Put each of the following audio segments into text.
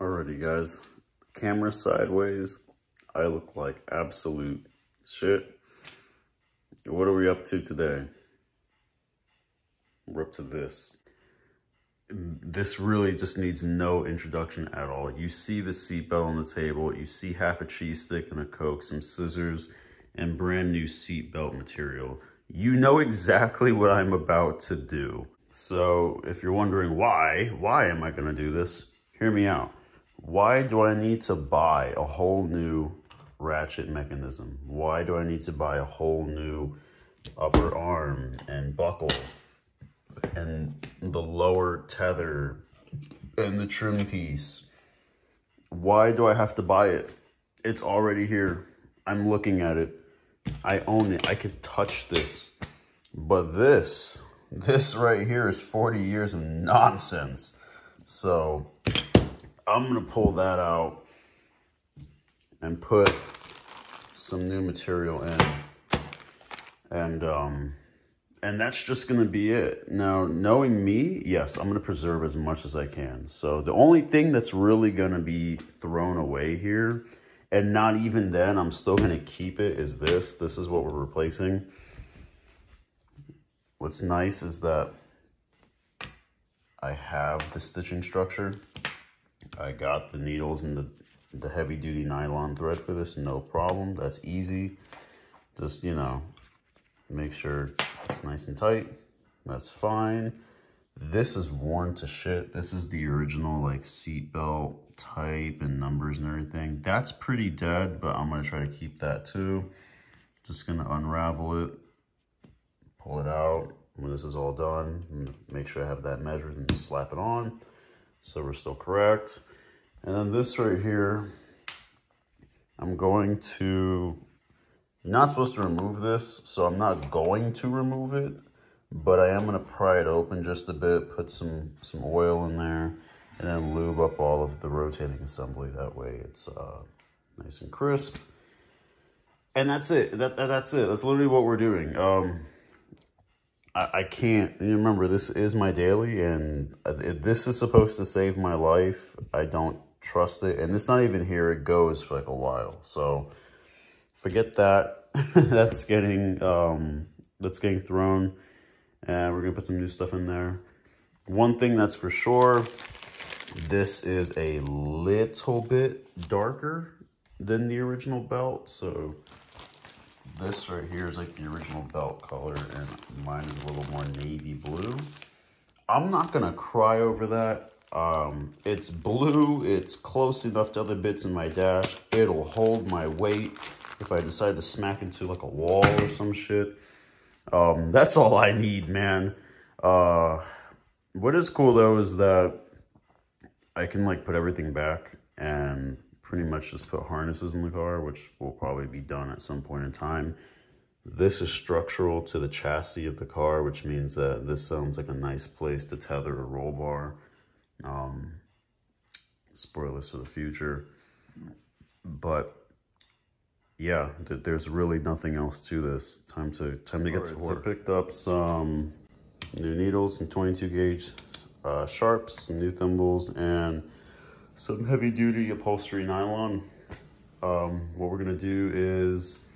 Alrighty guys, camera sideways. I look like absolute shit. What are we up to today? We're up to this. This really just needs no introduction at all. You see the seatbelt on the table, you see half a cheese stick and a Coke, some scissors, and brand new seatbelt material. You know exactly what I'm about to do. So if you're wondering why am I gonna do this? Hear me out. Why do I need to buy a whole new ratchet mechanism? Why do I need to buy a whole new upper arm and buckle and the lower tether and the trim piece? Why do I have to buy it? It's already here. I'm looking at it. I own it. I could touch this. But this right here is 40 years of nonsense. So I'm gonna pull that out and put some new material in. And that's just gonna be it. Now, knowing me, yes, I'm gonna preserve as much as I can. So the only thing that's really gonna be thrown away here, and not even then, I'm still gonna keep it, is this. This is what we're replacing. What's nice is that I have the stitching structure. I got the needles and the heavy duty nylon thread for this, no problem. That's easy. Just, you know, make sure it's nice and tight. That's fine. This is worn to shit. This is the original like seatbelt type and numbers and everything. That's pretty dead, but I'm gonna try to keep that too. Just gonna unravel it, pull it out. When this is all done, I'm gonna make sure I have that measured and just slap it on. So we're still correct. And then this right here, I'm going to, you're not supposed to remove this, so I'm not going to remove it, but I am gonna pry it open just a bit, put some oil in there, and then lube up all of the rotating assembly. That way it's nice and crisp. And that's it, that's it. That's literally what we're doing. I can't, you remember, this is my daily, and this is supposed to save my life. I don't trust it, and it's not even here. It goes for like a while, so forget that. That's getting thrown, and we're gonna put some new stuff in there. One thing that's for sure, this is a little bit darker than the original belt, so this right here is like the original belt color, and mine is a little more navy blue. I'm not gonna cry over that. It's blue, it's close enough to other bits in my dash. It'll hold my weight if I decide to smack into like a wall or some shit. That's all I need, man. What is cool though is that I can like put everything back and pretty much just put harnesses in the car, which will probably be done at some point in time. This is structural to the chassis of the car, which means that this sounds like a nice place to tether a roll bar. Spoilers for the future. But yeah, there's really nothing else to this. Time to get to work. So I picked up some new needles, some 22 gauge sharps, some new thimbles, and some heavy duty upholstery nylon. What we're gonna do is,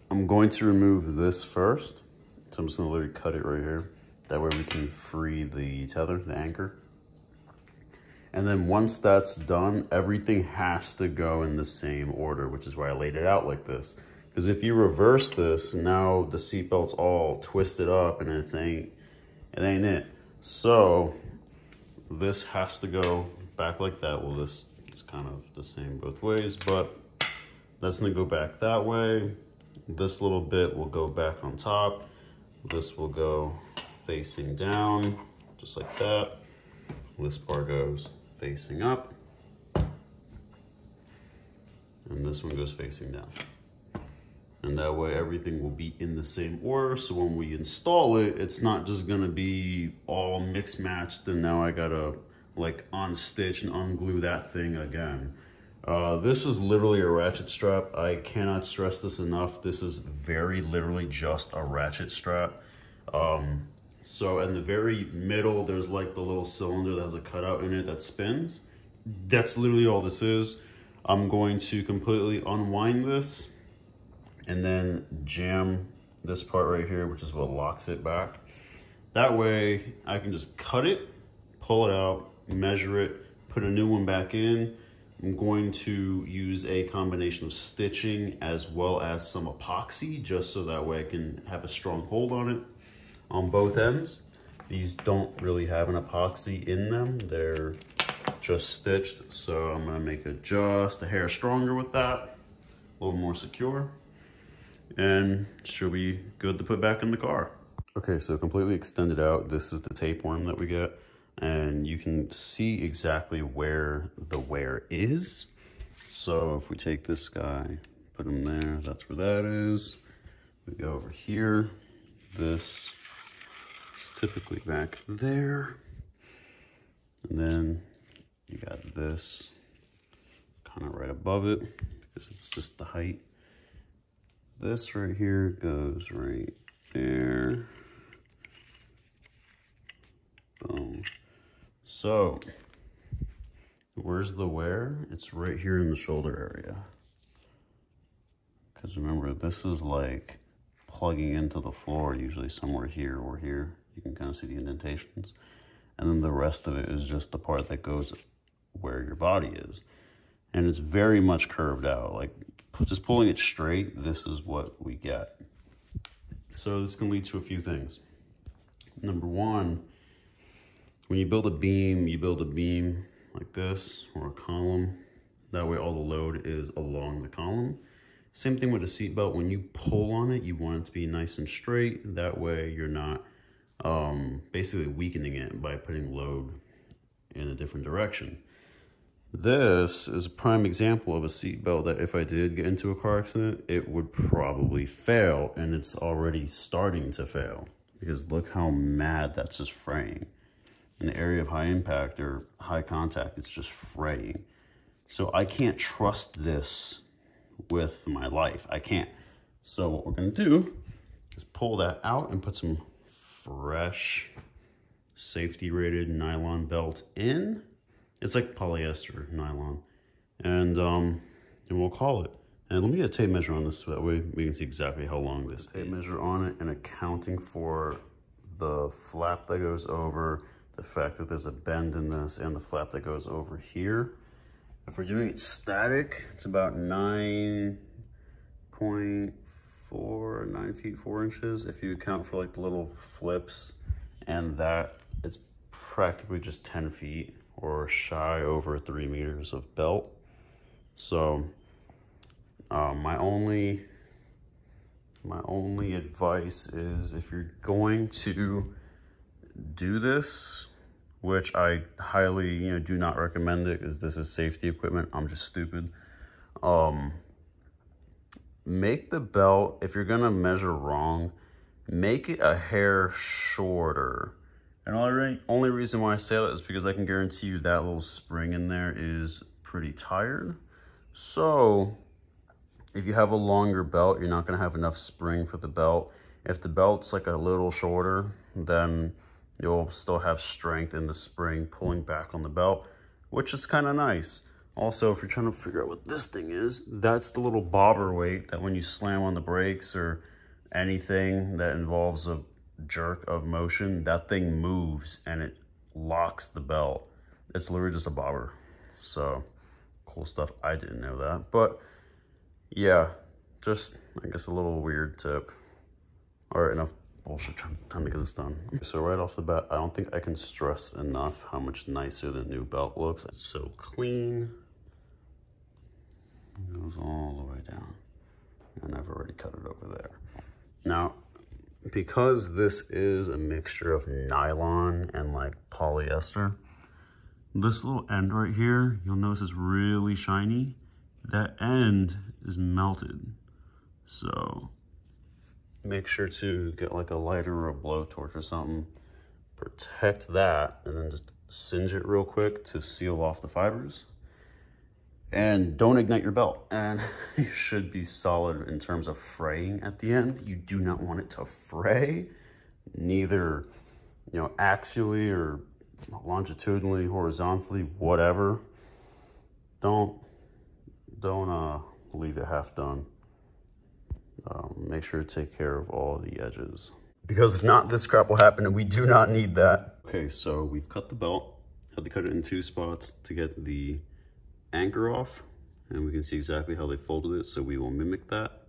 I'm going to remove this first. So I'm just gonna literally cut it right here. That way we can free the tether, the anchor. And then once that's done, everything has to go in the same order, which is why I laid it out like this. Because if you reverse this, now the seatbelt's all twisted up and it ain't it. So this has to go back like that. Well, this is kind of the same both ways, but that's gonna go back that way. This little bit will go back on top. This will go facing down, just like that. This part goes facing up. And this one goes facing down. And that way everything will be in the same order. So when we install it, it's not just gonna be all mixed matched and now I gotta like unstitch and unglue that thing again. This is literally a ratchet strap. I cannot stress this enough. This is very literally just a ratchet strap. So in the very middle, there's like the little cylinder that has a cutout in it that spins. that's literally all this is. I'm going to completely unwind this and then jam this part right here, which is what locks it back. That way I can just cut it, pull it out, measure it, put a new one back in. I'm going to use a combination of stitching as well as some epoxy, just so that way I can have a strong hold on it on both ends. These don't really have an epoxy in them. They're just stitched. So I'm gonna make it just a hair stronger with that, a little more secure, and should be good to put back in the car. Okay, so completely extended out. This is the tapeworm that we get, and you can see exactly where the wear is. So if we take this guy, put him there, that's where that is. We go over here. This is typically back there. And then you got this kind of right above it because it's just the height. This right here goes right there. Boom. So, where's the wear? It's right here in the shoulder area. Because remember, this is like plugging into the floor, usually somewhere here or here. You can kind of see the indentations. And then the rest of it is just the part that goes where your body is. And it's very much curved out. Like, just pulling it straight, this is what we get. So this can lead to a few things. Number one, when you build a beam like this, or a column. That way all the load is along the column. Same thing with a seatbelt. When you pull on it, you want it to be nice and straight. That way you're not basically weakening it by putting load in a different direction. This is a prime example of a seatbelt that if I did get into a car accident, it would probably fail, and it's already starting to fail. Because look how mad that's just fraying. In the area of high impact or high contact, it's just fraying. So I can't trust this with my life. I can't. So what we're gonna do is pull that out and put some fresh safety rated nylon belt in. It's like polyester nylon. And we'll call it. And let me get a tape measure on this so that way we can see exactly how long this is. Tape measure on it and accounting for the flap that goes over, the fact that there's a bend in this, and the flap that goes over here. If we're doing it static, it's about 9 feet 4 inches. If you account for like the little flips and that, it's practically just 10 feet or shy over 3 meters of belt. So my only advice is, if you're going to do this, which I highly do not recommend it because this is safety equipment, I'm just stupid. Make the belt, if you're gonna measure wrong, make it a hair shorter. And only reason why I say that is because I can guarantee you that little spring in there is pretty tired. So if you have a longer belt, you're not gonna have enough spring for the belt. If the belt's like a little shorter, then you'll still have strength in the spring pulling back on the belt, which is kind of nice. Also, if you're trying to figure out what this thing is, that's the little bobber weight that when you slam on the brakes or anything that involves a jerk of motion, that thing moves and it locks the belt. It's literally just a bobber. So cool stuff. I didn't know that, but yeah, just I guess a little weird tip. All right, enough bullshit, time to get this done. So right off the bat, I don't think I can stress enough how much nicer the new belt looks. It's so clean. It goes all the way down. And I've already cut it over there. Now, because this is a mixture of nylon and like polyester, this little end right here, you'll notice is really shiny. That end is melted. So make sure to get like a lighter or a blowtorch or something, protect that, and then just singe it real quick to seal off the fibers. And don't ignite your belt. And you should be solid in terms of fraying at the end. You do not want it to fray, neither axially or longitudinally, horizontally, whatever. don't leave it half done. Make sure to take care of all the edges, because if not, this crap will happen, and we do not need that. Okay, so we've cut the belt. Had to cut it in 2 spots to get the anchor off, and we can see exactly how they folded it, so we will mimic that.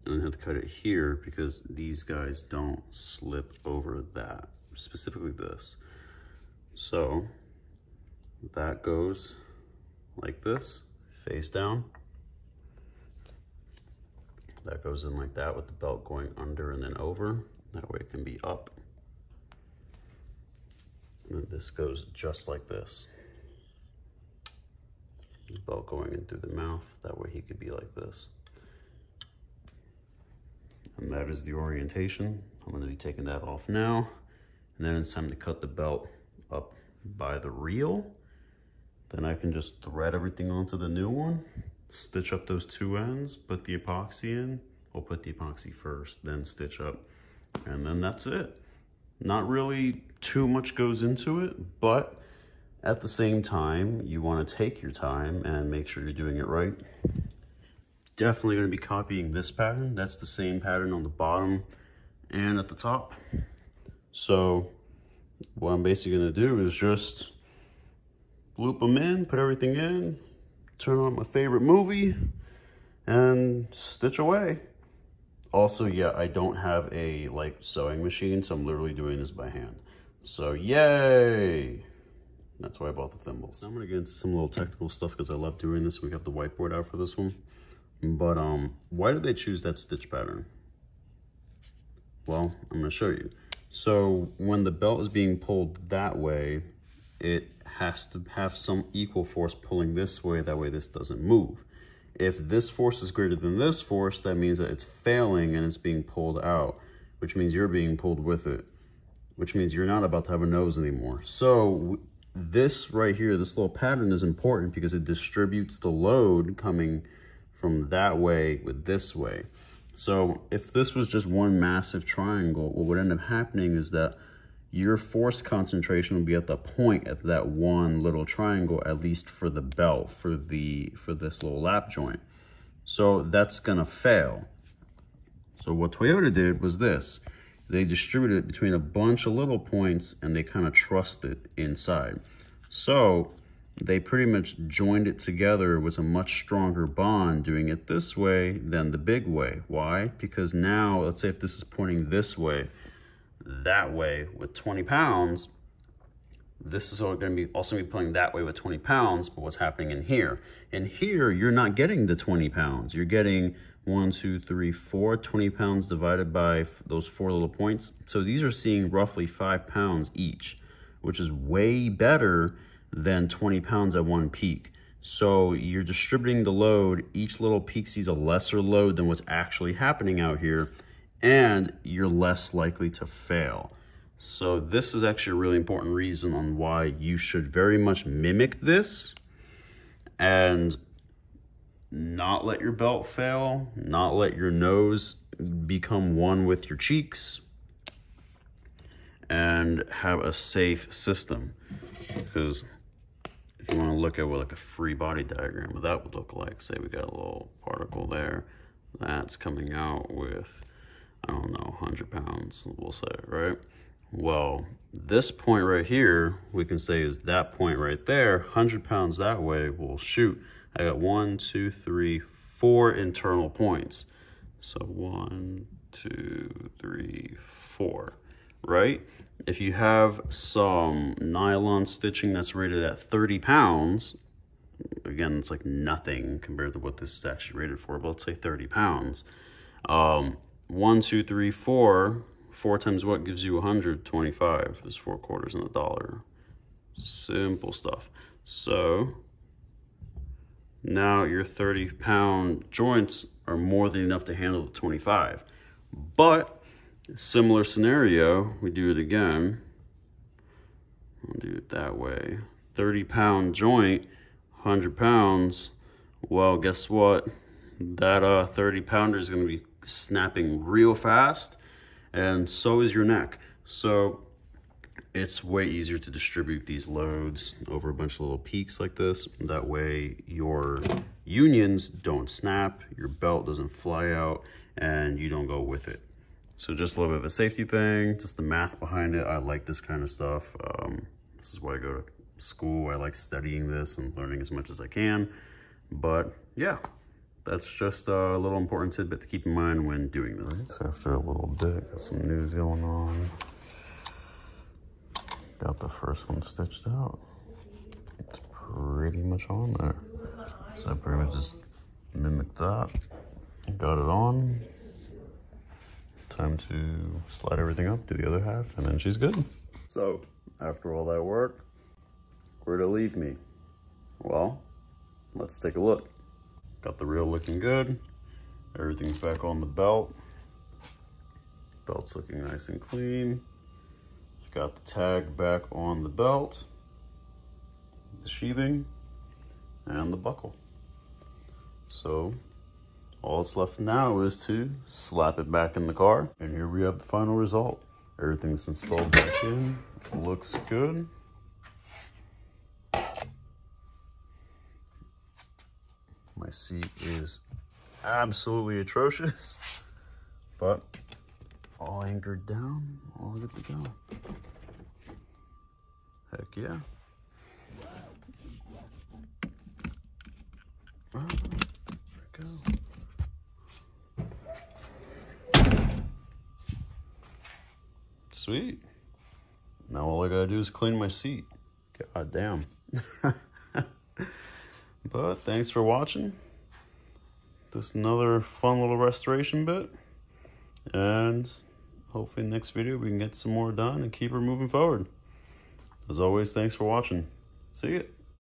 And then have to cut it here because these guys don't slip over that, specifically this. So that goes like this, face down. That goes in like that with the belt going under and then over. That way it can be up. And then this goes just like this. The belt going in through the mouth. That way he could be like this. And that is the orientation. I'm going to be taking that off now. And then it's time to cut the belt up by the reel. Then I can just thread everything onto the new one, stitch up those 2 ends, put the epoxy in. We'll put the epoxy first, then stitch up, and then that's it. Not really too much goes into it, but at the same time, you want to take your time and make sure you're doing it right. Definitely going to be copying this pattern. That's the same pattern on the bottom and at the top. So what I'm basically going to do is just loop them in, put everything in, turn on my favorite movie, and stitch away. Also, yeah, I don't have a sewing machine, so I'm literally doing this by hand. So yay! That's why I bought the thimbles. Now I'm gonna get into some little technical stuff because I love doing this. We have the whiteboard out for this one. But why did they choose that stitch pattern? Well, I'm gonna show you. So when the belt is being pulled that way, it has to have some equal force pulling this way, that way this doesn't move. If this force is greater than this force, that means that it's failing and it's being pulled out, which means you're being pulled with it, which means you're not about to have a nose anymore. So this right here, this little pattern is important because it distributes the load coming from that way with this way. So if this was just one massive triangle, what would end up happening is that your force concentration will be at the point of that one little triangle, at least for the belt, for this little lap joint. So that's gonna fail. So what Toyota did was this. They distributed it between a bunch of little points and they kind of trussed it inside. So they pretty much joined it together with a much stronger bond doing it this way than the big way. Why? Because now, let's say if this is pointing this way, that way with 20 pounds, this is going to be also be pulling that way with 20 pounds, but what's happening in here? In here, you're not getting the 20 pounds. You're getting 1, 2, 3, 4, 20 pounds divided by those 4 little points. So these are seeing roughly 5 pounds each, which is way better than 20 pounds at one peak. So you're distributing the load. Each little peak sees a lesser load than what's actually happening out here, and you're less likely to fail. So this is actually a really important reason on why you should very much mimic this and not let your belt fail, not let your nose become one with your cheeks, and have a safe system. Because if you want to look at what a free body diagram, what that would look like, say we got a little particle there, that's coming out with, I don't know, 100 pounds, we'll say, right? Well, this point right here, we can say is that point right there, 100 pounds that way, well, shoot, I got 1, 2, 3, 4 internal points. So 1, 2, 3, 4, right? If you have some nylon stitching that's rated at 30 pounds, again, it's like nothing compared to what this is actually rated for, but let's say 30 pounds. 1, 2, 3, 4. 4 times what gives you 125? There's 4 quarters in a dollar. Simple stuff. So now your 30-pound joints are more than enough to handle the 25. But similar scenario, we do it again. I'll do it that way. 30-pound joint, 100 pounds. Well, guess what? That 30-pounder is going to be snapping real fast, and so is your neck. So it's way easier to distribute these loads over a bunch of little peaks like this. That way your unions don't snap, your belt doesn't fly out, and you don't go with it. So just a little bit of a safety thing, just the math behind it. I like this kind of stuff. This is why I go to school. I like studying this and learning as much as I can. But yeah, that's just a little important tidbit to keep in mind when doing this. So after a little bit, got some news going on. Got the first one stitched out. It's pretty much on there. So I pretty much just mimicked that. Got it on. Time to slide everything up, do the other half, and then she's good. So after all that work, where'd it leave me? Well, let's take a look. Got the reel looking good. Everything's back on the belt. Belt's looking nice and clean. Got the tag back on the belt, the sheathing, and the buckle. So all that's left now is to slap it back in the car. And here we have the final result. Everything's installed back in. Looks good. My seat is absolutely atrocious, but all anchored down, all good to go. Heck yeah. Oh, there we go. Sweet. Now all I gotta do is clean my seat. God damn. But thanks for watching. Just another fun little restoration bit. And hopefully next video we can get some more done and keep her moving forward. As always, thanks for watching. See ya.